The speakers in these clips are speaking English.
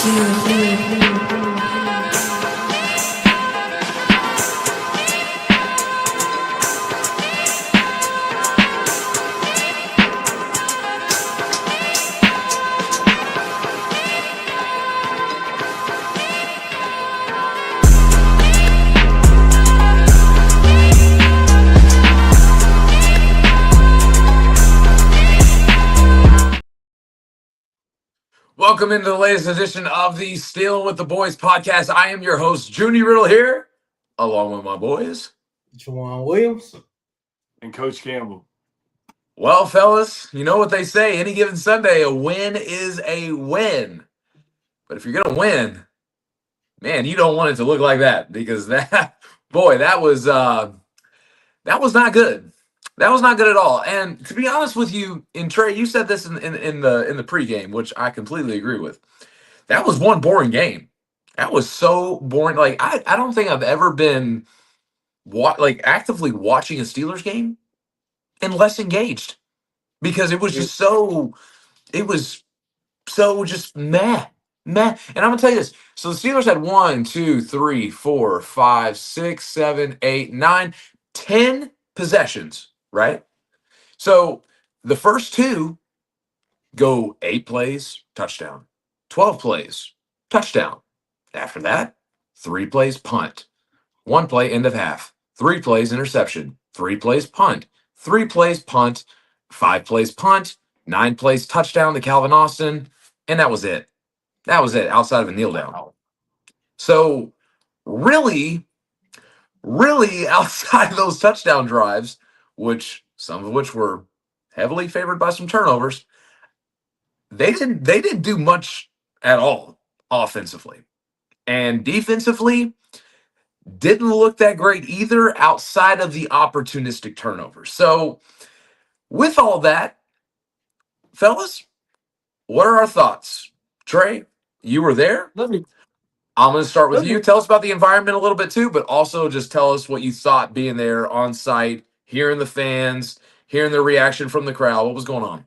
Welcome into the latest edition of the Stealing with the Boys podcast. I am your host, Junie Riddle, here, along with my boys. Juwan Williams. And Coach Campbell. Well, fellas, you know what they say. Any given Sunday, a win is a win. But if you're going to win, man, you don't want it to look like that because that was not good. That was not good at all. And to be honest with you, and Trey, you said this in the pregame, which I completely agree with. That was one boring game. That was so boring. Like I don't think I've ever been actively watching a Steelers game and less engaged because it was just so just meh. And I'm gonna tell you this. So the Steelers had 1, 2, 3, 4, 5, 6, 7, 8, 9, 10 possessions, right? So the first two go 8 plays, touchdown. 12 plays, touchdown. After that, 3 plays, punt. 1 play, end of half. 3 plays, interception. 3 plays, punt. 3 plays, punt. 5 plays, punt. 9 plays, touchdown to Calvin Austin. And that was it. That was it, outside of a kneel down. So really outside of those touchdown drives, some of which were heavily favored by some turnovers, they didn't do much at all offensively. And defensively, didn't look that great either outside of the opportunistic turnovers. So with all that, fellas, what are our thoughts? Trey, you were there. I'm going to start with you. Tell us about the environment a little bit too, but also just tell us what you thought being there on site, hearing the fans, hearing the reaction from the crowd. What was going on?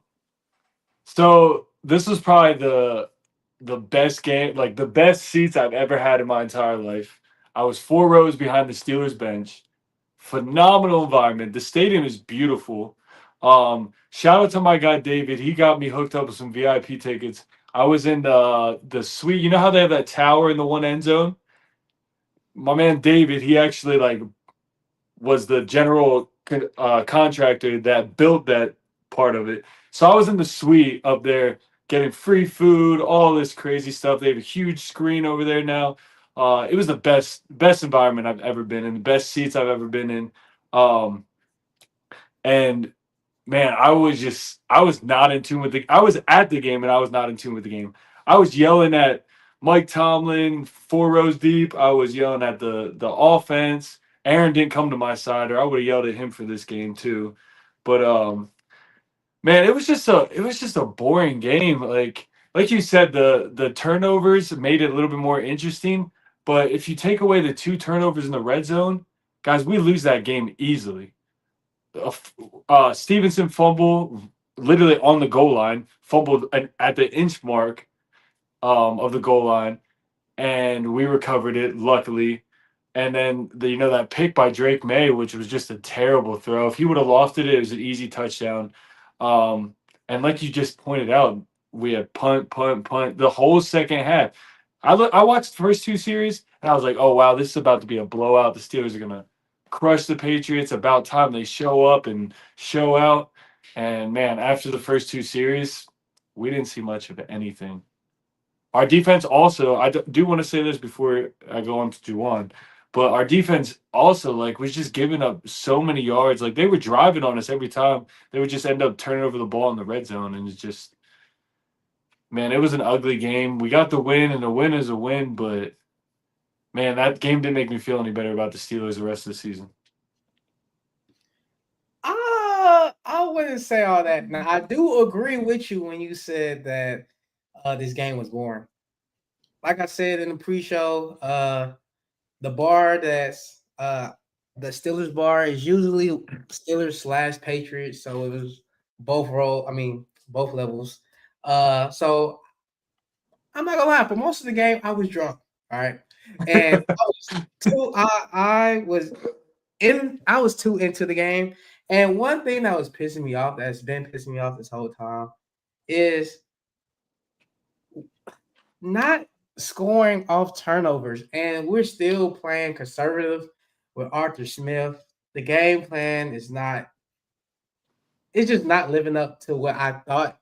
So this was probably the best game, like the best seats I've ever had in my entire life. I was 4 rows behind the Steelers bench. Phenomenal environment. The stadium is beautiful. Shout out to my guy David. He got me hooked up with some VIP tickets. I was in the suite. You know how they have that tower in the one end zone? My man David, he actually was the general contractor that built that part of it. So I was in the suite up there getting free food, all this crazy stuff. They have a huge screen over there now. It was the best environment I've ever been in, the best seats I've ever been in. And man, I was not in tune with I was at the game and I was not in tune with the game. I was yelling at Mike Tomlin 4 rows deep. I was yelling at the offense. Aaron didn't come to my side, or I would have yelled at him for this game too. But man, it was just a boring game. Like you said, the turnovers made it a little bit more interesting. But if you take away the 2 turnovers in the red zone, guys, we lose that game easily. Stevenson fumble literally on the goal line, fumbled at the inch mark of the goal line, and we recovered it luckily. And then that pick by Drake May, which was just a terrible throw. If he would have lofted it, it was an easy touchdown. And like you just pointed out, we had punt the whole second half. I watched the first 2 series and I was like, oh wow, this is about to be a blowout. The Steelers are gonna crush the Patriots. About time they show up and show out. And man, after the first 2 series, we didn't see much of anything. Our defense also, I do want to say this before I go on to Juwan, but our defense also was just giving up so many yards. Like they were driving on us every time. They would just end up turning over the ball in the red zone, and it's just, man, it was an ugly game. We got the win, and a win is a win, but man, that game didn't make me feel any better about the Steelers the rest of the season. I wouldn't say all that. Now, I do agree with you when you said that this game was boring. Like I said in the pre-show, the bar that's the Steelers bar is usually Steelers / Patriots, so it was both levels. So I'm not gonna lie. For most of the game, I was drunk. All right, and I was too into the game. And one thing that was pissing me off, that's been pissing me off this whole time, is not scoring off turnovers. And we're still playing conservative with Arthur Smith. The game plan is not. It's just not living up to what I thought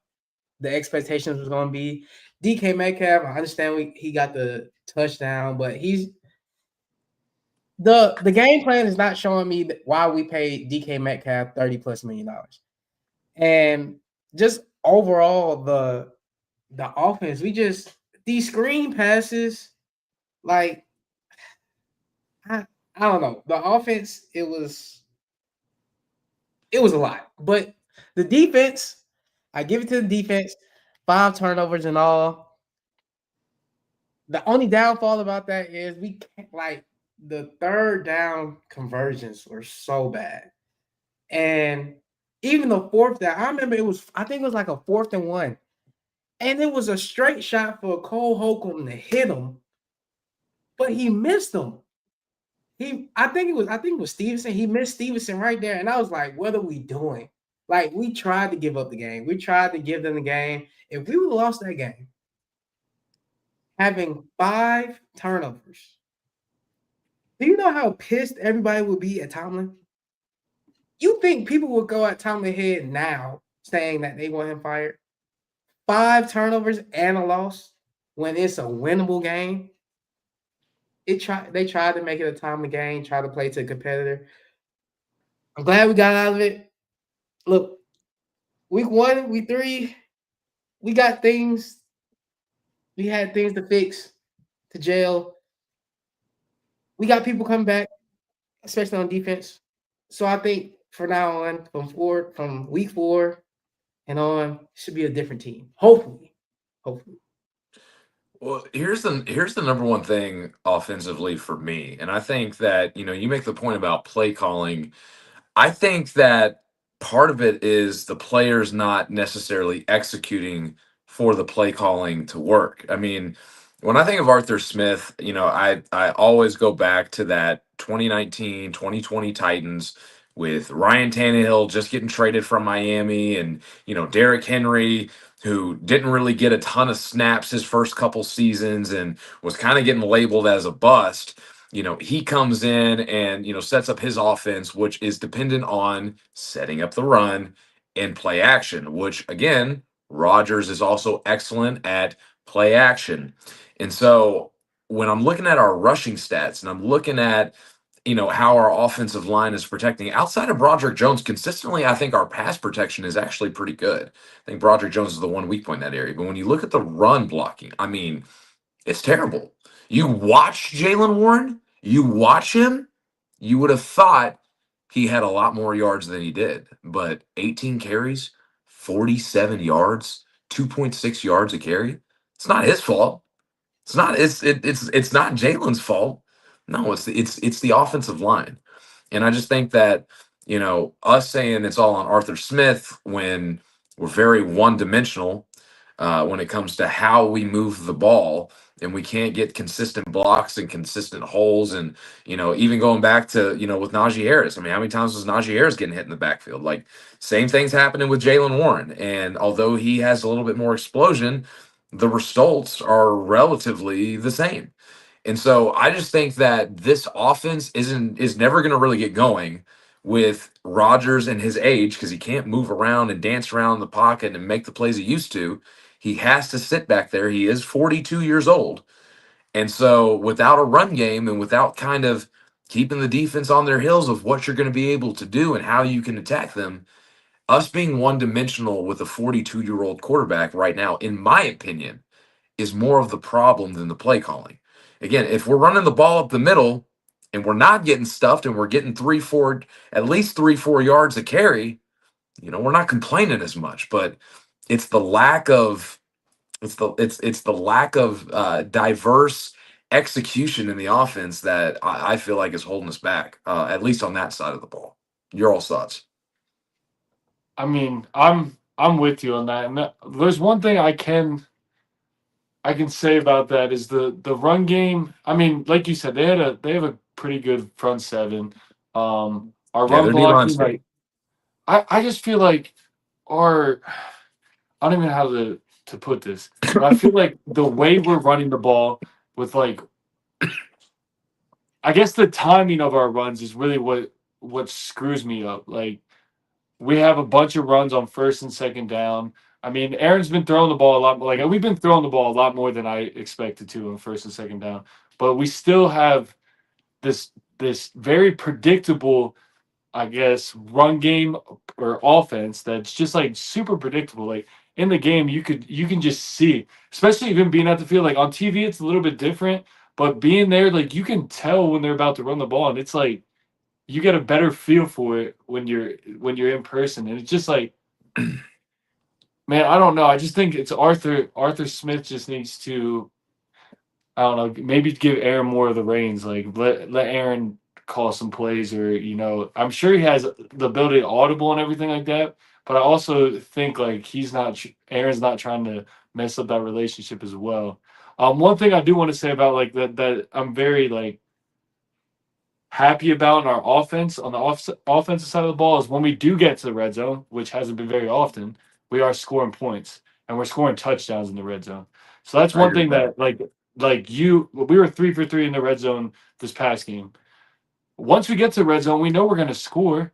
the expectations was going to be. DK Metcalf, I understand he got the touchdown, but the game plan is not showing me why we paid DK Metcalf $30+ million. And just overall the offense, these screen passes, like I don't know. The offense, it was a lot. But the defense, I give it to the defense, 5 turnovers and all. The only downfall about that is we can't, like, the third down conversions were so bad. And even the fourth down, I remember I think it was like a 4th and 1. And it was a straight shot for Cole Holcomb to hit him, but he missed him. I think it was Stevenson. He missed Stevenson right there. And I was like, what are we doing? Like, we tried to give up the game. We tried to give them the game. If we would have lost that game, having 5 turnovers, do you know how pissed everybody would be at Tomlin? You think people would go at Tomlin head now saying that they want him fired? 5 turnovers and a loss when it's a winnable game. They tried to make it a Tomlin game, try to play to a competitor. I'm glad we got out of it. Look, week 1, week 3, we got things. We had things to fix, to jail. We got people coming back, especially on defense. So I think from now on, from week 4 and on, should be a different team. Hopefully. Well, here's the number one thing offensively for me, and I think that you make the point about play calling. I think that part of it is the players not necessarily executing for the play calling to work. I mean, when I think of Arthur Smith, I always go back to that 2019, 2020 Titans with Ryan Tannehill just getting traded from Miami, and Derrick Henry, who didn't really get a ton of snaps his first couple seasons and was kind of getting labeled as a bust. He comes in and, sets up his offense, which is dependent on setting up the run and play action, which again, Rodgers is also excellent at play action. And so when I'm looking at our rushing stats and I'm looking at, how our offensive line is protecting outside of Broderick Jones consistently, I think our pass protection is actually pretty good. I think Broderick Jones is the one weak point in that area. But when you look at the run blocking, I mean, it's terrible. You watch Jalen Warren, you watch him, you would have thought he had a lot more yards than he did. But 18 carries, 47 yards, 2.6 yards a carry. It's not his fault. It's not Jalen's fault. No, it's the offensive line. And I just think that, us saying it's all on Arthur Smith when we're very one dimensional when it comes to how we move the ball, and we can't get consistent blocks and consistent holes. And, even going back to, with Najee Harris, I mean, how many times was Najee Harris getting hit in the backfield? Like, same thing's happening with Jalen Warren. And although he has a little bit more explosion, the results are relatively the same. And so I just think that this offense is never going to really get going with Rodgers and his age, because he can't move around and dance around in the pocket and make the plays he used to. He has to sit back there. He is 42 years old. And so without a run game and without kind of keeping the defense on their heels of what you're going to be able to do and how you can attack them, us being one dimensional with a 42-year-old quarterback right now, in my opinion, is more of the problem than the play calling. Again, if we're running the ball up the middle and we're not getting stuffed and we're getting at least 3-4 yards a carry, we're not complaining as much. But it's the lack of diverse execution in the offense that I feel like is holding us back, at least on that side of the ball. Your all thoughts? I mean, I'm with you on that. And there's one thing I can I can say about that is the run game. I mean, like you said, they have a pretty good front seven. Our Yeah, run their D line's blocking, good. like I just feel like our I don't even know how to put this, but I feel like the way we're running the ball with like I guess the timing of our runs is really what screws me up. Like we have a bunch of runs on first and second down. I mean, Aaron's been throwing the ball a lot. Like we've been throwing the ball a lot more than I expected to on first and second down. But we still have this very predictable, I guess, run game or offense that's just like super predictable. Like in the game, you can just see, especially even being at the field. Like on TV, it's a little bit different, but being there, like you can tell when they're about to run the ball, and it's like you get a better feel for it when you're in person, and it's just like, man, I don't know. I just think it's Arthur Smith just needs to, I don't know, maybe give Aaron more of the reins. Like let Aaron call some plays, or I'm sure he has the ability to audible and everything like that. But I also think like Aaron's not trying to mess up that relationship as well. One thing I do want to say about like that I'm very like happy about in our offense on the offensive side of the ball is when we do get to the red zone, which hasn't been very often, we are scoring points and we're scoring touchdowns in the red zone. So that's I one agree thing with that. that we were 3 for 3 in the red zone this past game. Once we get to the red zone, we know we're going to score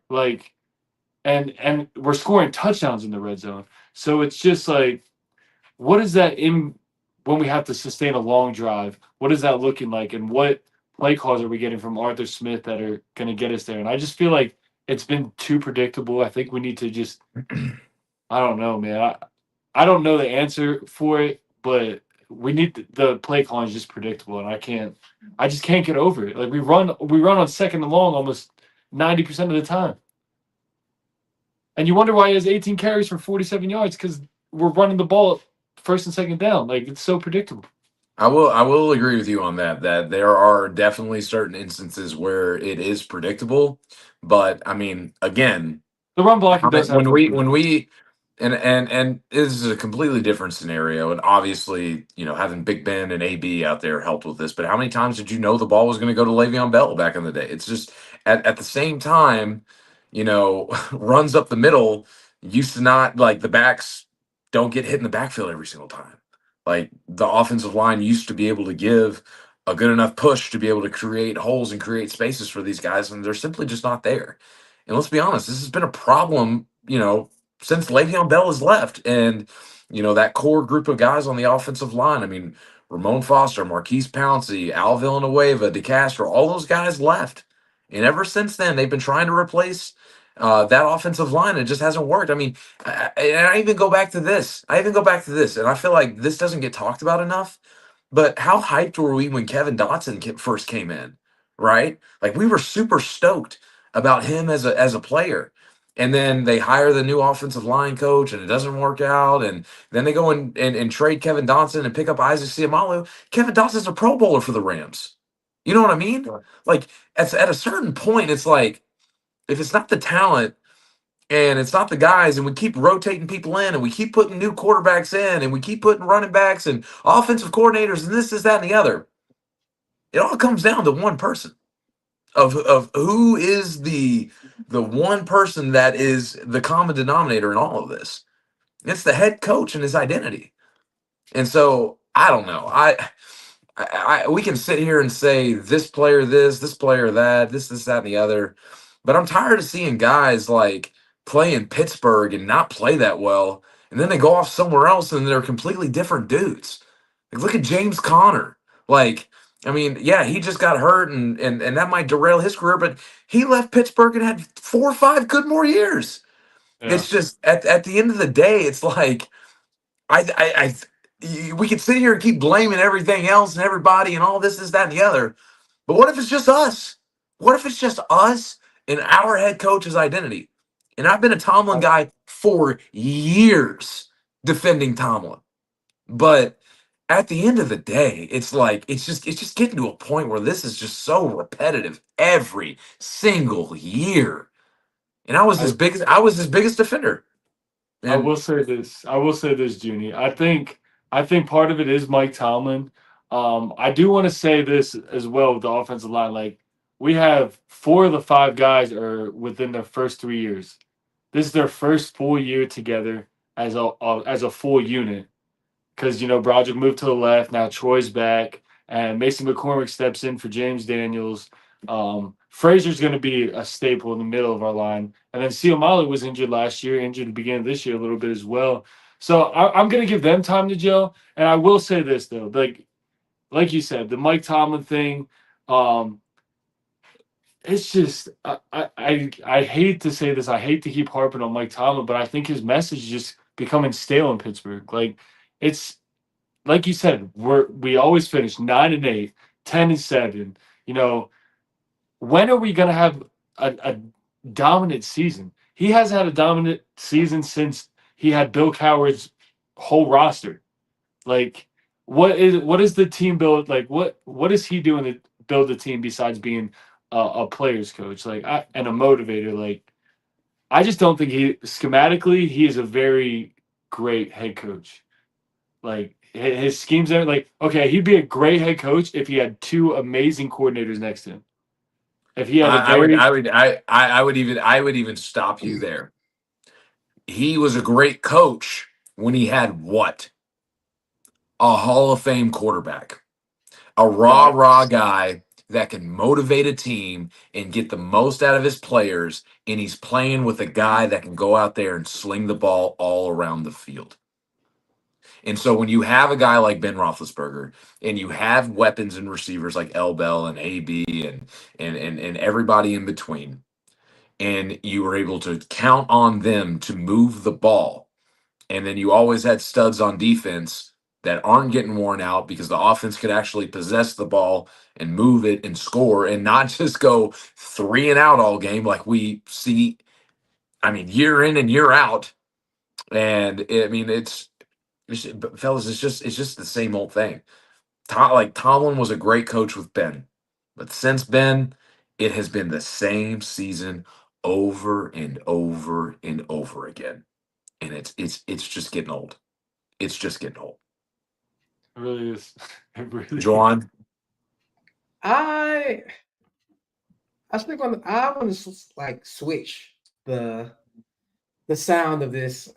and we're scoring touchdowns in the red zone. So it's just like, what is that in when we have to sustain a long drive? What is that looking like, and what play calls are we getting from Arthur Smith that are going to get us there? And I just feel like it's been too predictable. I think we need to just, I don't know, man. I don't know the answer for it, but we need the play calling is just predictable, and I just can't get over it. Like we run on second and long almost 90% of the time, and you wonder why he has 18 carries for 47 yards because we're running the ball first and second down. Like it's so predictable. I will agree with you on that. That there are definitely certain instances where it is predictable, but I mean, again, The run blocking how does many, have some when predictability. we and this is a completely different scenario, and obviously, having Big Ben and AB out there helped with this. But how many times did you know the ball was going to go to Le'Veon Bell back in the day? It's just at the same time, runs up the middle used to not like the backs don't get hit in the backfield every single time. Like the offensive line used to be able to give a good enough push to be able to create holes and create spaces for these guys, and they're simply just not there. And let's be honest, this has been a problem, since Le'Veon Bell has left. And, that core group of guys on the offensive line, I mean, Ramon Foster, Marquise Pouncey, Al Villanueva, DeCastro, all those guys left. And ever since then, they've been trying to replace that offensive line. It just hasn't worked. I mean, I even go back to this. And I feel like this doesn't get talked about enough. But how hyped were we when Kevin Dotson first came in, right? Like we were super stoked about him as a player. And then they hire the new offensive line coach and it doesn't work out. And then they go and trade Kevin Dotson and pick up Isaac Seumalo. Kevin Dotson's a Pro Bowler for the Rams. You know what I mean? Right. Like at a certain point, it's like if it's not the talent and it's not the guys, and we keep rotating people in, and we keep putting new quarterbacks in, and we keep putting running backs and offensive coordinators, and this, that, and the other. It all comes down to one person of who is the one person that is the common denominator in all of this. It's the head coach and his identity. And so I don't know. We can sit here and say this player this player that, this, that, and the other. But I'm tired of seeing guys like play in Pittsburgh and not play that well. And then they go off somewhere else and they're completely different dudes. Like look at James Conner. Like, I mean, yeah, he just got hurt and that might derail his career, but he left Pittsburgh and had 4 or 5 good more years. Yeah. It's just at the end of the day, it's like we could sit here and keep blaming everything else and everybody and all this, that, and the other. But what if it's just us? What if it's just us and our head coach's identity? And I've been a Tomlin guy for years defending Tomlin. But at the end of the day, it's like it's just getting to a point where this is just so repetitive every single year. And I was his biggest defender. I And will say this. I will say this, Junie. I think I think part of it is Mike Tomlin. I do want to say this as well with the offensive line. Like, we have 4 of the 5 guys are within their first 3 years. This is their first full year together as a full unit. Because Broderick moved to the left. Now Troy's back, and Mason McCormick steps in for James Daniels. Frazier's going to be a staple in the middle of our line, and then Siomali was injured last year, injured at the beginning of this year a little bit as well. So I'm going to give them time to gel. And I will say this though, like you said, the Mike Tomlin thing. It's just I hate to say this. I hate to keep harping on Mike Tomlin, but I think his message is just becoming stale in Pittsburgh. Like, it's like you said, we always finish 9-8, 10-7. When are we gonna have a dominant season? He hasn't had a dominant season since he had Bill Cowher's whole roster. Like, what is the team build? Like, what is he doing to build the team besides being a players coach, and a motivator? Like, I just don't think schematically he is a very great head coach. Like, his schemes are like, okay, he'd be a great head coach if he had 2 amazing coordinators next to him. If he had I would even stop you there. He was a great coach when he had what? A Hall of Fame quarterback, a rah guy that can motivate a team and get the most out of his players, and he's playing with a guy that can go out there and sling the ball all around the field. And so when you have a guy like Ben Roethlisberger, and you have weapons and receivers like L. Bell and AB and everybody in between, and you were able to count on them to move the ball, and then you always had studs on defense that aren't getting worn out because the offense could actually possess the ball and move it and score and not just go 3 and out all game like we see, year in and year out. And fellas, it's just the same old thing. Tomlin was a great coach with Ben, but since Ben, it has been the same season over and over and over again, and it's just getting old. It's just getting old. It really is. It really John, I want to like switch the sound of this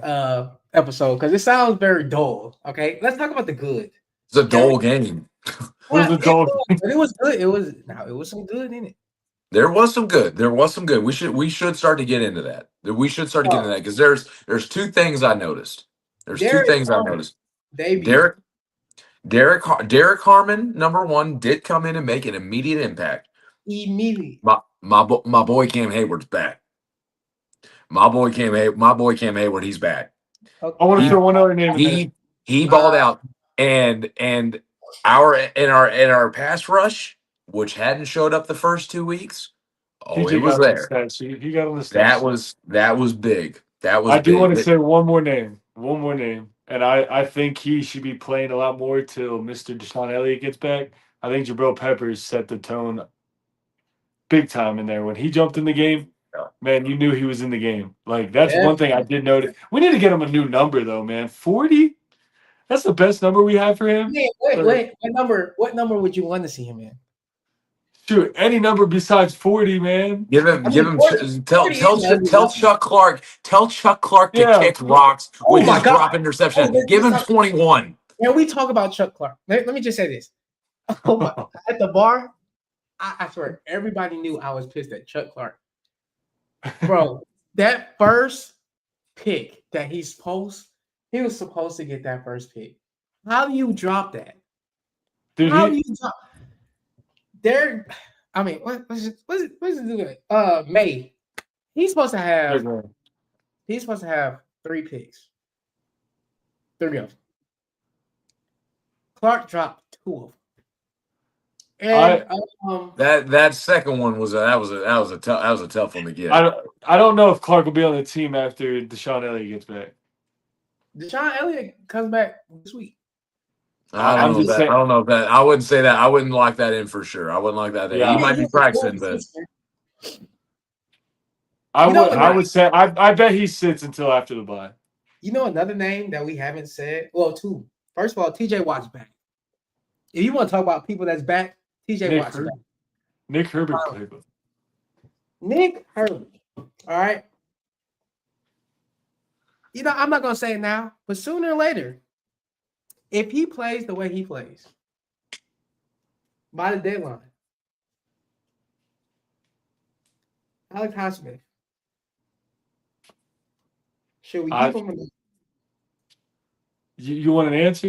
episode because it sounds very dull. Okay, let's talk about the good. it's a dull game. It was good. It was some good in it. There was some good. We should start to get into that. We should start to get into that because there's 2 things I noticed. Debut. Derek Harmon, number 1, did come in and make an immediate impact. Immediately. My boy Cam Hayward's back. My boy Cam Hayward, he's back. Okay. I want to throw one other name. He balled out, and our pass rush, which hadn't showed up the first 2 weeks. Oh, it was there. He got on the stat sheet. That was big. That was. I do want to say one more name, and I think he should be playing a lot more till Mr. Deshaun Elliott gets back. I think Jabril Peppers set the tone big time in there when he jumped in the game. Man, you knew he was in the game. Like, that's one thing I did notice. We need to get him a new number though, man. 40. That's the best number we have for him. Wait. What number would you want to see him in? Shoot, any number besides 40, man. Tell Chuck Clark to kick rocks with his drop interception. Give him 21. Can we talk about Chuck Clark? Let me just say this. At the bar, I swear everybody knew I was pissed at Chuck Clark. Bro, that first pick that he was supposed to get that first pick. How do you drop that? Dude, How do you drop? There, what's it doing? May. He's supposed to have 3 picks. 3 of them. Clark dropped 2 of them. And that second one was a tough one to get. I don't know if Clark will be on the team after Deshaun Elliott gets back. Deshaun Elliott comes back this week. I don't know if that. I wouldn't say that. I wouldn't lock that in for sure. I wouldn't lock that in. Yeah. He might be practicing, but I would say I bet he sits until after the bye. You know another name that we haven't said? Well, 2. First of all, TJ Watt's back. If you want to talk about people that's back, TJ Nick Watt's Herbert. back. Nick Herbert played with. Nick Herbert. All right. I'm not gonna say it now, but sooner or later, if he plays the way he plays by the deadline, Alex Highsmith, should we keep him? You want an answer?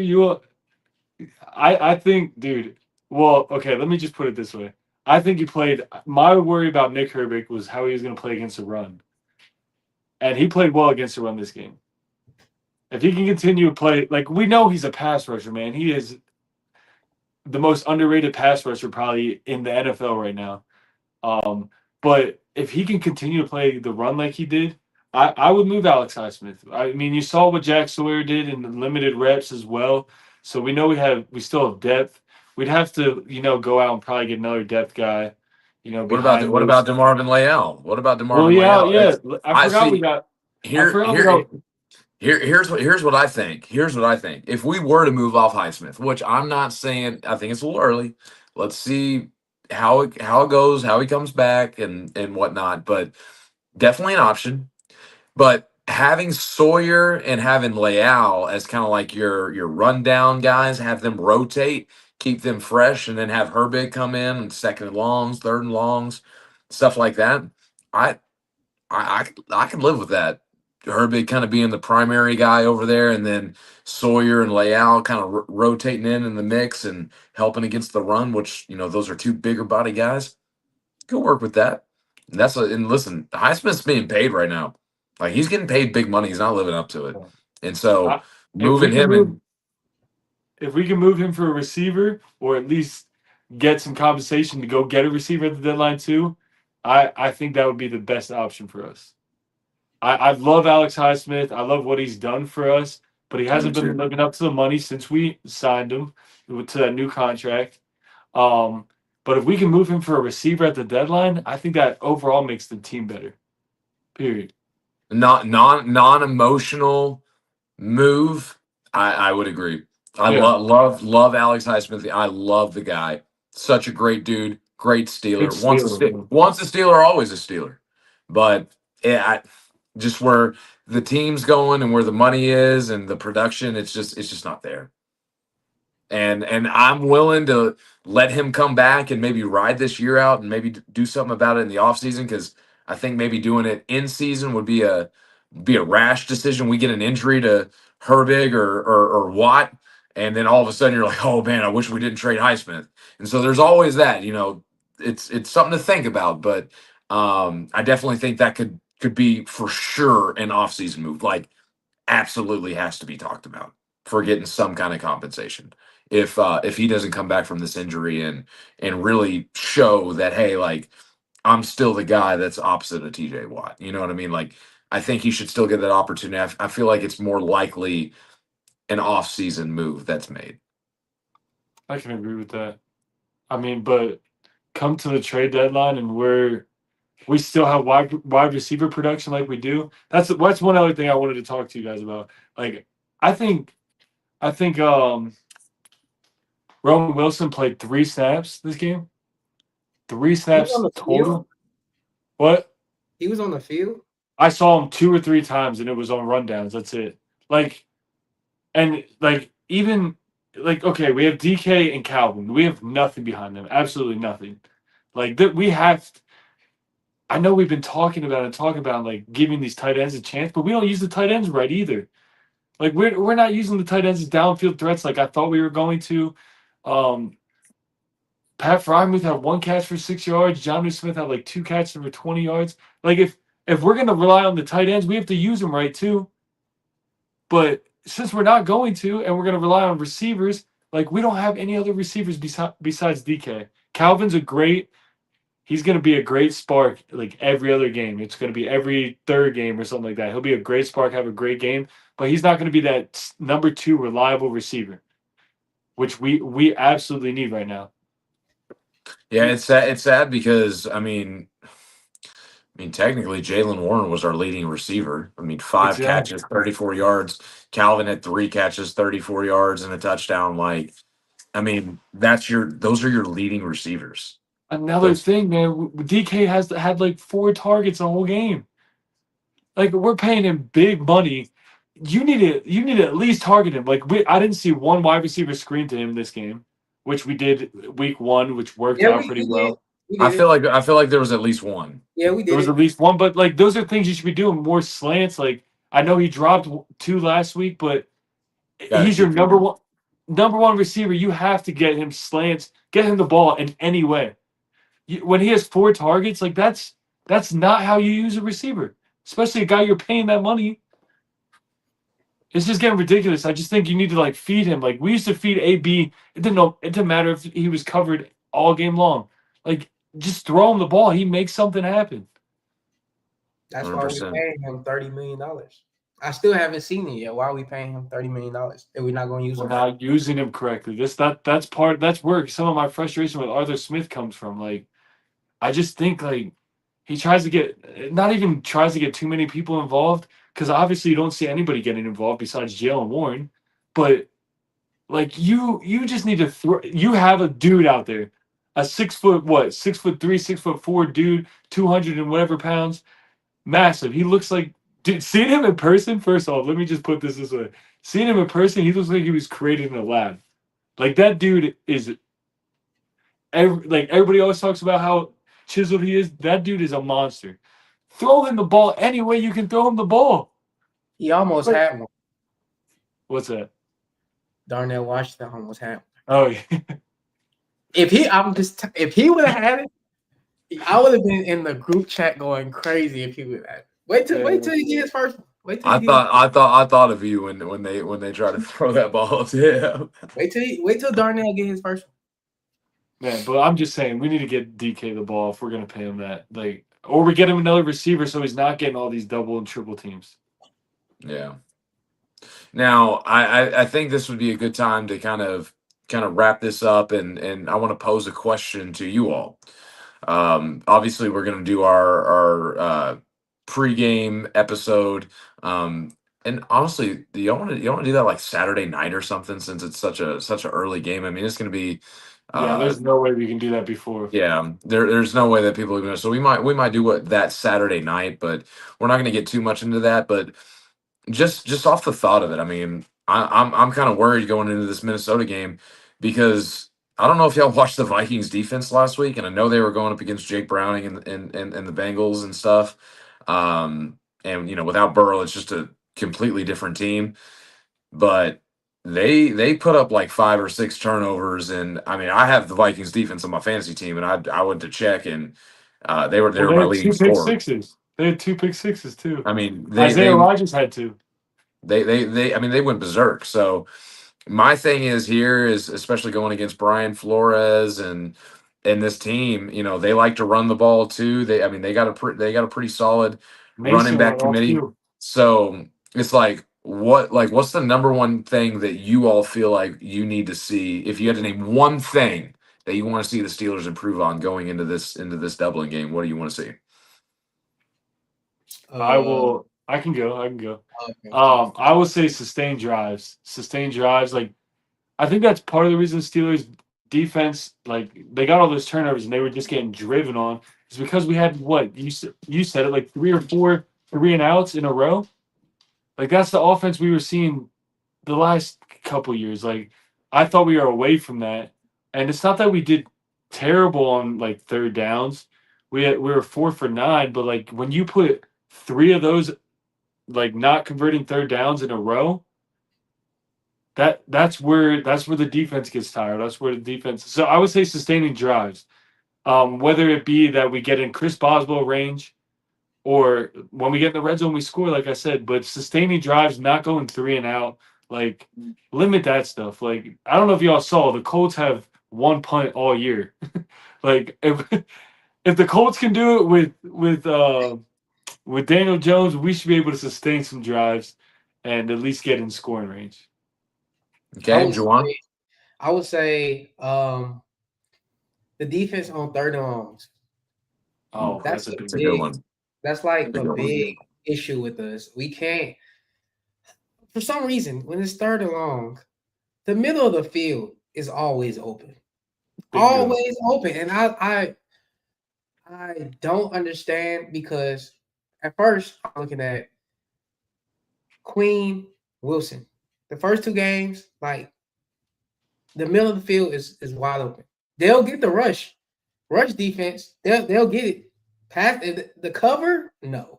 I think, dude. Well, okay. Let me just put it this way. I think he played. My worry about Nick Herbert was how he was going to play against the run, and he played well against the run this game. If he can continue to play, like we know he's a pass rusher, man. He is the most underrated pass rusher probably in the NFL right now. But if he can continue to play the run like he did, I would move Alex Highsmith. I mean, you saw what Jack Sawyer did in the limited reps as well. So we know we still have depth. We'd have to, go out and probably get another depth guy, What about behind what those. about DeMarvin Leal? What about Well, DeMarvin yeah, Leal? yeah. I I forgot we see. got. I Here, forgot we here, got. here's what I think. Here's what I think. If we were to move off Highsmith, which I'm not saying, I think it's a little early. Let's see how it goes, how he comes back, and whatnot. But definitely an option. But having Sawyer and having Leal as kind of like your rundown guys, have them rotate, keep them fresh, and then have Herbig come in and second and longs, third and longs, stuff like that. I I can live with that. Herbig kind of being the primary guy over there, and then Sawyer and Leal kind of rotating in the mix and helping against the run, which those are two bigger body guys. Go work with that. And listen, Highsmith's being paid right now. Like he's getting paid big money. He's not living up to it. And so If we moving can him move, and if we can move him for a receiver, or at least get some compensation to go get a receiver at the deadline too, I think that would be the best option for us. I love Alex Highsmith. I love what he's done for us, but he I do hasn't been too. living up to the money since we signed him to that new contract. But if we can move him for a receiver at the deadline, I think that overall makes the team better. Period. Not non-emotional move. I would agree. I Yeah. love Alex Highsmith. I love the guy. Such a great dude. Great Big Steeler. Steeler. Once a Steeler, always a Steeler. But yeah, just where the team's going and where the money is and the production, it's just not there. And I'm willing to let him come back and maybe ride this year out and maybe do something about it in the offseason, because I think maybe doing it in season would be a rash decision. We get an injury to Herbig or Watt, and then all of a sudden you're like, oh man, I wish we didn't trade Highsmith. And so there's always that. It's something to think about. But I definitely think that could be for sure an offseason move. Like absolutely has to be talked about for getting some kind of compensation if he doesn't come back from this injury and really show that, hey, like I'm still the guy that's opposite of TJ Watt. You know what I mean? Like I think he should still get that opportunity. I feel like it's more likely an off-season move that's made. I can agree with that. I mean, but come to the trade deadline and we still have wide receiver production like we do. That's one other thing I wanted to talk to you guys about. Like I think Roman Wilson played 3 snaps this game. 3 He was on snaps the total. field? What? He was on the field? I saw him 2 or 3 times and it was on rundowns. That's it. Even okay, we have DK and Calvin. We have nothing behind them. Absolutely nothing. We have. I know we've been talking about like giving these tight ends a chance, but we don't use the tight ends right either. Like we're not using the tight ends as downfield threats like I thought we were going to. Pat Frymuth had 1 catch for 6 yards. Jonnu Smith had like 2 catches for 20 yards. Like if we're gonna rely on the tight ends, we have to use them right too. But since we're not going to, and we're going to rely on receivers, like we don't have any other receivers besides DK. Calvin's he's going to be a great spark like every other game. It's going to be every 3rd game or something like that. He'll be a great spark, have a great game, but he's not going to be that number 2 reliable receiver, which we absolutely need right now. Yeah, it's sad. It's sad because I mean, I mean, technically, Jalen Warren was our leading receiver. I mean, 5 Exactly. catches, 34 yards. Calvin had 3 catches, 34 yards, and a touchdown. Like, I mean, those are your leading receivers. Another thing, man, DK has had like 4 targets the whole game. Like we're paying him big money. You need to at least target him. Like I didn't see one wide receiver screen to him this game, which we did week 1, which worked Yeah, out we pretty did. well. We I did feel it. like there was at least one. Yeah, we There did was it. at least one, but like those are things you should be doing. More slants. Like I know he dropped 2 last week, but Got to he's your keep feeding. number one receiver. You have to get him slants, get him the ball in any way. When he has 4 targets, like that's not how you use a receiver, especially a guy you're paying that money. It's just getting ridiculous. I just think you need to like feed him. Like we used to feed AB. It didn't matter if he was covered all game long. Like just throw him the ball. He makes something happen. That's why we're 100%. paying him $30 million. I still haven't seen it yet. Why are we paying him $30 million if we're not going to use We're him? not using him correctly. That's where some of my frustration with Arthur Smith comes from. Like I just think like he tries to get not even tries to get too many people involved because obviously you don't see anybody getting involved besides Jalen Warren. But like you just need to throw. You have a dude out there, a 6'3", 6'4" dude, 200 and whatever pounds, massive. He looks like dude. Seeing him in person, first off, let me just put this way: seeing him in person, he looks like he was created in a lab. Like that dude is. Like everybody always talks about how chiseled he is. That dude is a monster. Throw him the ball any way you can throw him the ball. He almost Like, had one. what's that? Darnell Washington almost had one. Oh yeah. If he would have had it, I would have been in the group chat going crazy if he would have had it. Wait till he get his first one. Wait till he I thought of you when they try to throw that ball up to him. wait till Darnell get his first one. Man, but I'm just saying we need to get DK the ball if we're gonna pay him that. Like or we get him another receiver so he's not getting all these double and triple teams. Yeah. Now, I think this would be a good time to kind of wrap this up, and I want to pose a question to you all. Obviously, we're going to do our pregame episode, and honestly, do you want to do that like Saturday night or something since it's such a early game? I mean, it's going to be. Yeah, there's no way we can do that before. Yeah, there's no way that people are going to. So we might do that Saturday night, but we're not going to get too much into that. But just off the thought of it, I mean, I'm kind of worried going into this Minnesota game because I don't know if y'all watched the Vikings defense last week, and I know they were going up against Jake Browning and the Bengals and stuff. And without Burrow, it's just a completely different team. But they put up like 5 or 6 turnovers, and I mean, I have the Vikings defense on my fantasy team, and I went to check, and they were Well, they my had leading 2 pick scorer. sixes. They had 2 pick sixes too. I mean, Isaiah Rodgers had 2. I mean, they went berserk. So my thing is here is especially going against Brian Flores and this team, they like to run the ball too. I mean, they got a pretty solid running Mason back went off committee. too. So it's like what's the number one thing that you all feel like you need to see if you had to name one thing that you want to see the Steelers improve on going into this doubling game? What do you want to see? I can go. Okay. I will say sustained drives. Sustained drives. Like I think that's part of the reason the Steelers defense, like they got all those turnovers and they were just getting driven on. It's because we had what you said it like 3 or 4 3-and-outs in a row. Like that's the offense we were seeing the last couple years. Like I thought we were away from that, and it's not that we did terrible on like third downs. We were 4 for 9, but like when you put 3 of those like not converting third downs in a row, that's where the defense gets tired. That's where the defense. So I would say sustaining drives, whether it be that we get in Chris Boswell range, or when we get in the red zone we score. Like I said, but sustaining drives, not going 3-and-out. Like limit that stuff. Like I don't know if y'all saw the Colts have 1 punt all year. Like if the Colts can do it with Daniel Jones, we should be able to sustain some drives and at least get in scoring range. Okay, Juwan. I would say the defense on third and longs. Oh, That's that's a a big That's a good one. That's like a big issue with us. We can't, for some reason, when it's third and long, the middle of the field is always open. Bingo. Always open. And I don't understand because at first I'm looking at Queen Wilson. The first two games, like the middle of the field is wide open. They'll get the rush defense. They'll get it. Past the cover, no,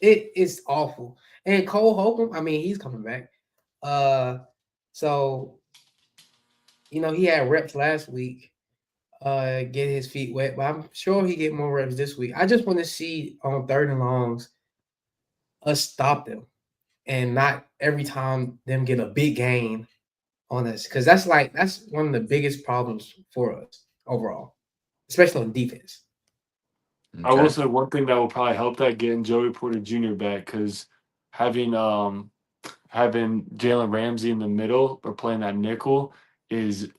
it is awful. And Cole Holcomb, I mean, he's coming back. So he had reps last week. Get his feet wet, but I'm sure he get more reps this week. I just want to see on third and longs us stop them and not every time them get a big gain on us, because that's one of the biggest problems for us overall, especially on defense. I will say one thing that will probably help that getting Joey Porter Jr. back, because having Jalen Ramsey in the middle or playing that nickel is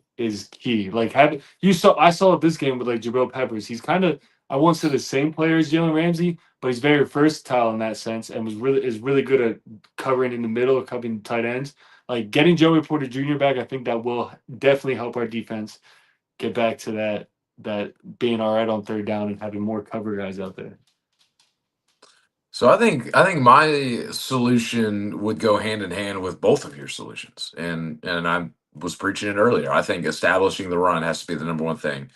key. Like I saw this game with like Jabril Peppers. He's kind of, I won't say the same player as Jalen Ramsey, but he's very versatile in that sense and is really good at covering in the middle or covering tight ends. Like getting Joey Porter Jr. back, I think that will definitely help our defense get back to that being all right on third down and having more cover guys out there. So I think my solution would go hand in hand with both of your solutions, and I was preaching it earlier. I think establishing the run has to be the number one thing.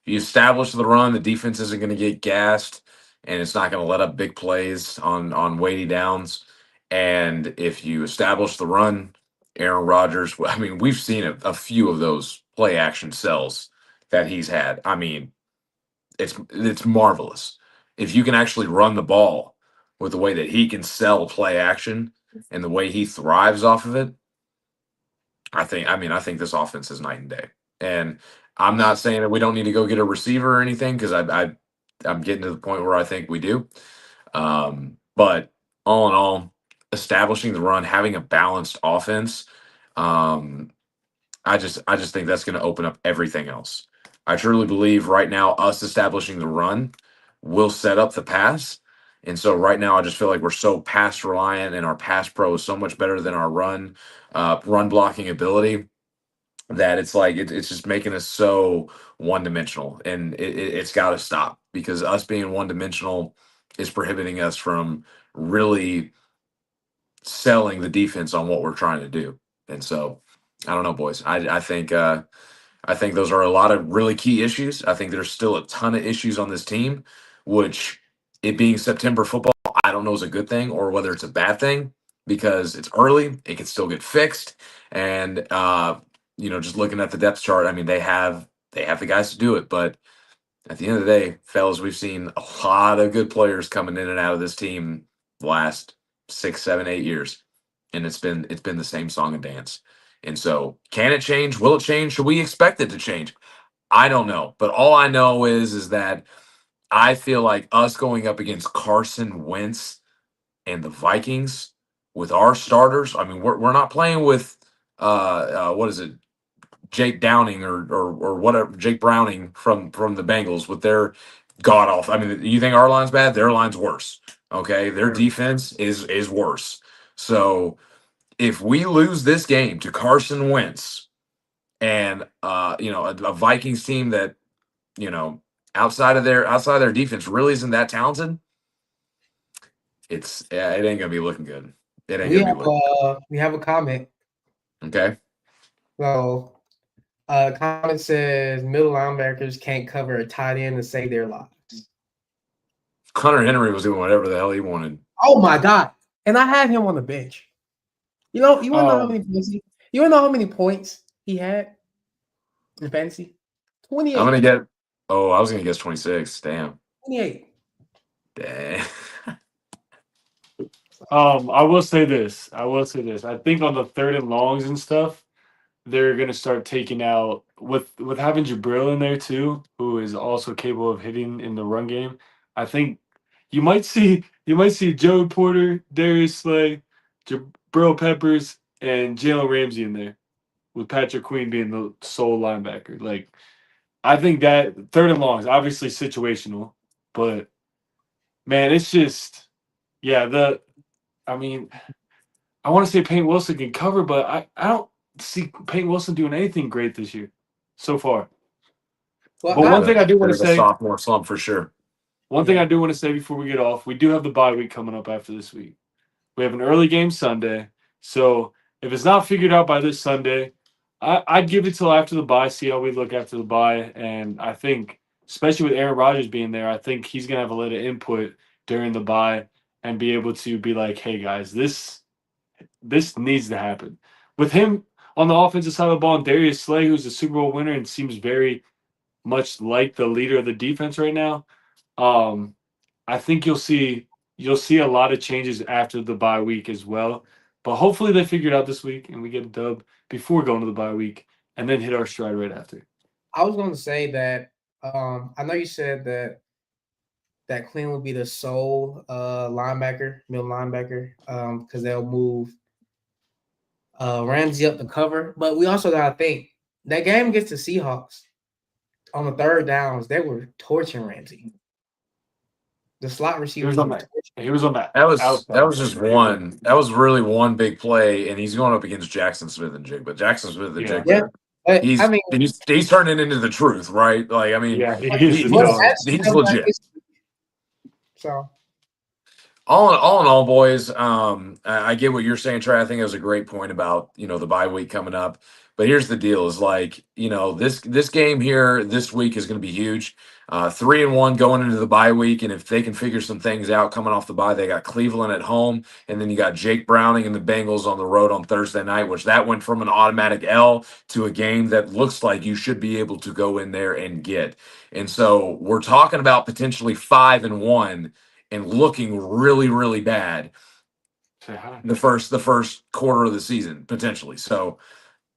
If you establish the run, the defense isn't going to get gassed, and it's not going to let up big plays on weighty downs. And if you establish the run, Aaron Rodgers, I mean, we've seen a few of those play action cells that he's had. I mean, it's marvelous. If you can actually run the ball with the way that he can sell play action and the way he thrives off of it, I think this offense is night and day. And I'm not saying that we don't need to go get a receiver or anything, because I'm getting to the point where I think we do. But all in all, establishing the run, having a balanced offense, I just think that's going to open up everything else. I truly believe right now us establishing the run will set up the pass. And so right now I just feel like we're so pass reliant, and our pass pro is so much better than our run blocking ability, that it's like it's just making us so one dimensional, and it's got to stop, because us being one dimensional is prohibiting us from really selling the defense on what we're trying to do. And so I don't know, boys. I think those are a lot of really key issues. I think there's still a ton of issues on this team, which, it being September football, I don't know is a good thing or whether it's a bad thing, because it's early. It can still get fixed. And just looking at the depth chart, I mean, they have the guys to do it. But at the end of the day, fellas, we've seen a lot of good players coming in and out of this team the last 6, 7, 8 years, and it's been the same song and dance. And so, can it change? Will it change? Should we expect it to change? I don't know, but all I know is that I feel like us going up against Carson Wentz and the Vikings with our starters. I mean, we're not playing with what is it, Jake Downing or whatever, Jake Browning from the Bengals with their god awful. I mean, you think our line's bad? Their line's worse. Okay, their defense is worse. So if we lose this game to Carson Wentz and a Vikings team that outside of their defense really isn't that talented, it ain't gonna be looking good. It ain't gonna be looking. We have a comment. Okay. So, comment says middle linebackers can't cover a tight end to save their lives. Hunter Henry was doing whatever the hell he wanted. Oh my god! And I had him on the bench. You want to know how many points? You want to know how many points he had in fantasy? 28. I'm gonna get. Oh, I was gonna guess 26. Damn. 28. Dang. I will say this. I think on the third and longs and stuff, they're gonna start taking out with having Jabril in there too, who is also capable of hitting in the run game. I think you might see Joey Porter, Darius Slay, Jabril Peppers, and Jalen Ramsey in there, with Patrick Queen being the sole linebacker. Like, I think that third and longs, obviously situational, but Man, it's just, yeah, I mean, I want to say Peyton Wilson can cover, but I don't see Peyton Wilson doing anything great this year so far. Well, But one thing I do want Bit to of a say, sophomore slump for sure. one thing I do want to say before we get off, we do have the bye week coming up after this week. We have an early game Sunday. So if it's not figured out by this Sunday, I'd give it till after the bye, see how we look after the bye. And I think, especially with Aaron Rodgers being there, I think he's going to have a little input during the bye and be able to be like, hey, guys, this needs to happen. With him on the offensive side of the ball and Darius Slay, who's a Super Bowl winner and seems very much like the leader of the defense right now, I think you'll see a lot of changes after the bye week as well. But hopefully they figure it out this week and we get a dub before going to the bye week and then hit our stride right after. I was going to say that I know you said that Cleveland will be the sole middle linebacker, because they'll move Ramsey up the cover. But we also got to think that game against the Seahawks on the third downs, they were torching Ramsey. The slot receiver He was on that. That was just one. That was really one big play, and he's going up against Jackson Smith and Jigba. Jackson Smith and Jigba. But, He's turning into the truth, right? Like, I mean, he's legit. So, all in all, boys, I get what you're saying, Trey. I think it was a great point about, the bye week coming up. But here's the deal: is like, this game here this week is going to be huge. 3-1 going into the bye week, and if they can figure some things out coming off the bye, they got Cleveland at home, and then you got Jake Browning and the Bengals on the road on Thursday night, which that went from an automatic L to a game that looks like you should be able to go in there and get. And so we're talking about potentially 5-1 and looking really, really bad the first quarter of the season potentially. So,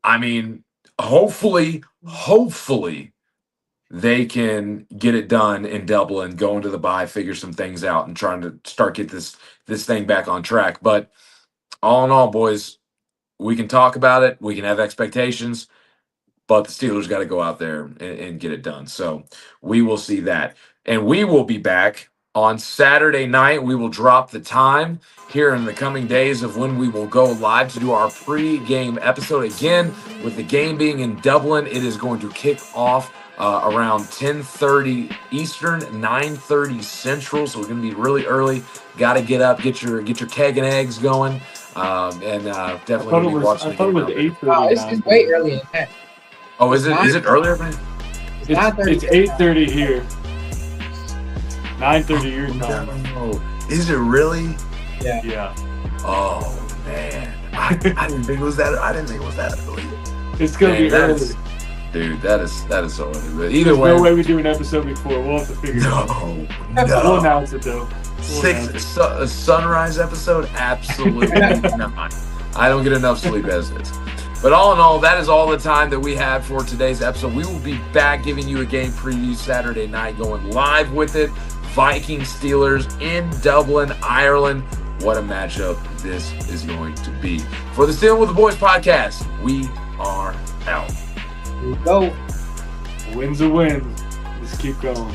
I mean, hopefully they can get it done in Dublin, go into the bye, figure some things out, and trying to get this thing back on track. But all in all, boys, we can talk about it. We can have expectations, but the Steelers got to go out there and get it done. So we will see that. And we will be back on Saturday night. We will drop the time here in the coming days of when we will go live to do our pre-game episode. Again, with the game being in Dublin, it is going to kick off around 10:30 Eastern, 9:30 Central. So we're going to be really early. Got to get up, get your keg and eggs going, and definitely going to be watching. I thought it was 8:30. Oh, it's way earlier than that. Oh, is it? Is it earlier, man? It's 8:30 here. 9:30 your time. Oh, is it really? Yeah. Oh man, I didn't think it was that. I didn't think it was that early. It's gonna be early. Dude, that is so early. But either way, no way we do an episode before. We'll have to figure it out. No. We'll announce it though. A sunrise episode? Absolutely not. I don't get enough sleep as it is. But all in all, that is all the time that we have for today's episode. We will be back giving you a game preview Saturday night, going live with it. Vikings Steelers in Dublin, Ireland. What a matchup this is going to be. For the Stealing with the Boys podcast, we are out. Here we go. Win's a win. Let's keep going.